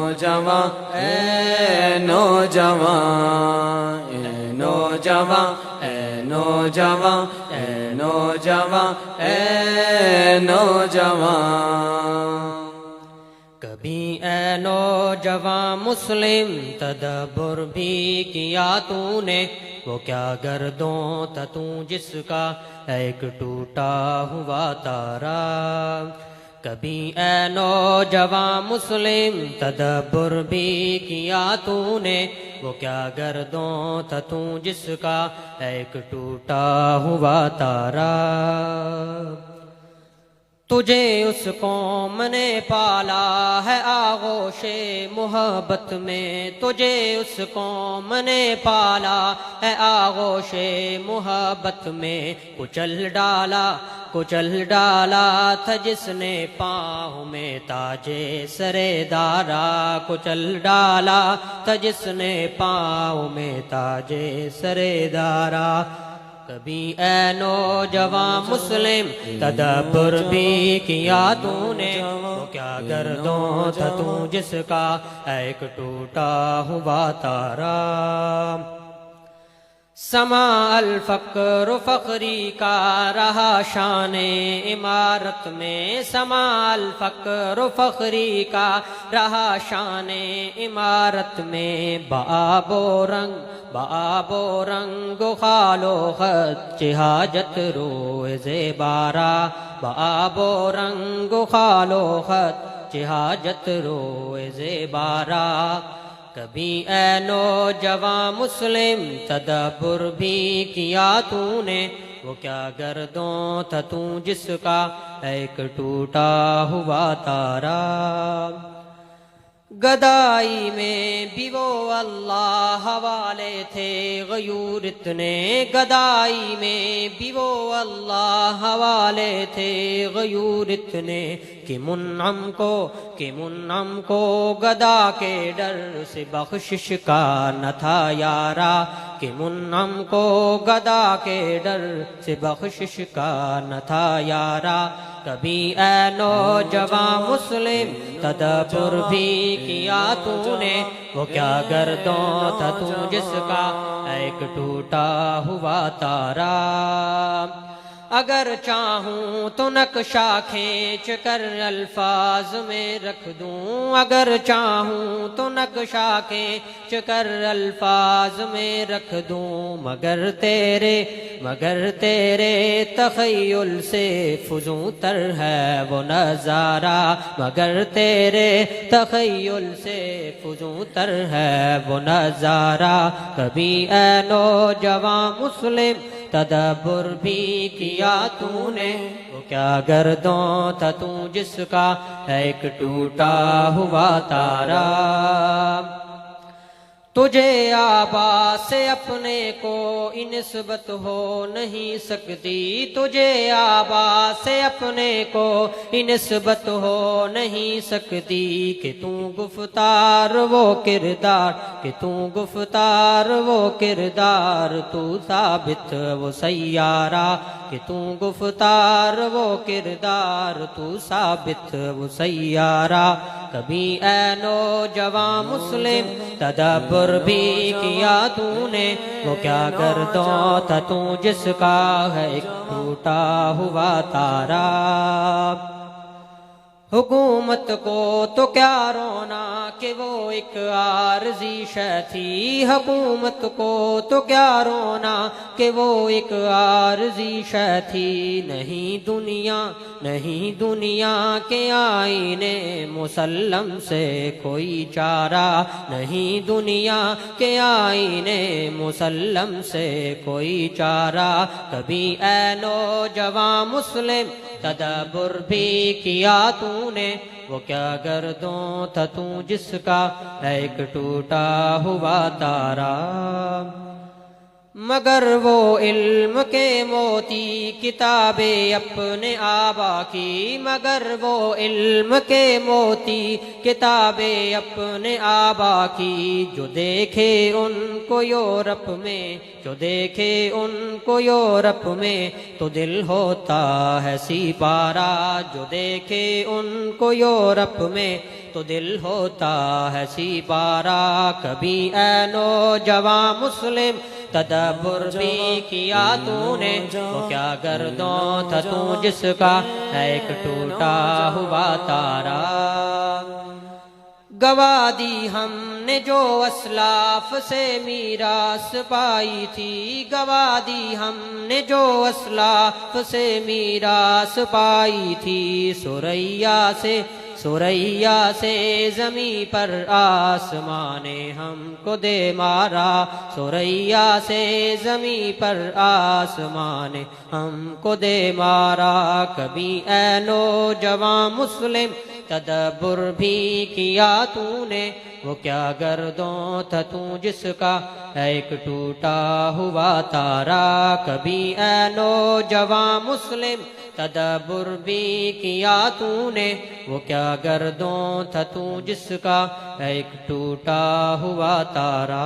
نوجوان اے نوجوان اے نوجوان اے نوجوان اے نوجوان اے نوجوان کبھی اے نوجوان مسلم تدبر بھی کیا تو نے وہ کیا گردوں تھا تو جس کا ایک ٹوٹا ہوا تارا کبھی اے نوجوان مسلم تدبر بھی کیا تو نے وہ کیا گردوں تھا تو جس کا ایک ٹوٹا ہوا تارا تجھے اس قوم نے پالا ہے آغوش محبت میں تجھے اس قوم نے پالا ہے آغوش محبت میں کچل ڈالا تھا جس نے پاؤں میں تاجے سرے دارا کچل ڈالا تھا جس نے پاؤں میں تاجے سرے دارا کبھی اے نوجوان مسلم تدبر بھی کیا تو نے وہ کیا گردوں تھا تو جس کا ایک ٹوٹا ہوا تارا سما الفقر فخری کا رہا شان عمارت میں سما الفقر فخری کا رہا شان عمارت میں بآب و رنگ و خال و خط حاجت روز بارہ بآب و رنگ و خال و خط حاجت روز بارہ کبھی اے نوجوان مسلم تدبر بھی کیا تو نے وہ کیا گردوں تھا تو جس کا ایک ٹوٹا ہوا تارا گدائی میں بھی وہ اللہ حوالے تھے غیور اتنے گدائی میں بھی وہ اللہ حوالے تھے غیور اتنے کہ منعم کو گدا کے ڈر سے بخشش کا نہ تھا یارا کہ منعم کو گدا کے ڈر سے بخشش کا نہ تھا یارا کبھی اے نوجوان مسلم تدبر بھی کیا تو نے وہ کیا گردوں تھا تو جس کا ایک ٹوٹا ہوا تارا اگر چاہوں تو نقشہ کھینچ کر الفاظ میں رکھ دوں اگر چاہوں تو نقشہ کھینچ کر الفاظ میں رکھ دوں مگر تیرے تخیل سے فزوں تر ہے وہ نظارہ مگر تیرے تخیل سے فزوں تر ہے وہ نظارہ کبھی اے نوجوان مسلم تدبر بھی کیا تو نے وہ کیا گردوں تھا تو جس کا ایک ٹوٹا ہوا تارا تجھے آبا سے اپنے کو نسبت ہو نہیں سکتی تجھے آبا سے اپنے کو نسبت ہو نہیں سکتی کہ تو گفتار وہ کردار کہ تو گفتار وہ کردار تو ثابت وہ سیارہ کہ تو گفتار وہ کردار تو ثابت وہ سیارہ کبھی اے نوجوان مسلم تدبر بھی کیا تو نے وہ کیا گردوں تھا تو جس کا ہے ایک ٹوٹا ہوا تارا حکومت کو تو کیا رونا کہ وہ ایک عارضی شے تھی حکومت کو تو کیا رونا کہ وہ ایک عارضی شے تھی نہیں دنیا کے آئینے مسلم سے کوئی چارہ نہیں دنیا کے آئینے مسلم سے کوئی چارہ کبھی اے نوجوان مسلم تدبر بھی کیا تو نے وہ کیا گردوں تھا تو جس کا ایک ٹوٹا ہوا تارا مگر وہ علم کے موتی کتابیں اپنے آبا کی، مگر وہ علم کے موتی کتابیں اپنے آبا کی، جو دیکھے ان کو یورپ میں، جو دیکھے ان کو یورپ میں تو دل ہوتا ہے سپارہ، جو دیکھے ان کو یورپ میں تو دل ہوتا ہے سپارہ۔ کبھی اے نوجوان مسلم تدبر بھی کیا تو نے، وہ کیا گردوں تھا تو جس کا ہے ایک ٹوٹا ہوا تارا۔ گوا دی ہم نے جو اسلاف سے میراث پائی تھی، گوا دی ہم نے جو اسلاف سے میراث پائی تھی، سوریا سے زمیں پر آسمان نے ہم کو دے مارا، سوریا سے زمیں پر آسمان نے ہم کو دے مارا۔ کبھی اے نوجوان مسلم تدبر بھی کیا تو نے، وہ کیا گردوں تھا تو جس کا ایک ٹوٹا ہوا تارا۔ کبھی اے نوجوان مسلم تدبر بھی کیا تو نے، وہ کیا گردوں تھا تو جس کا ایک ٹوٹا ہوا تارا۔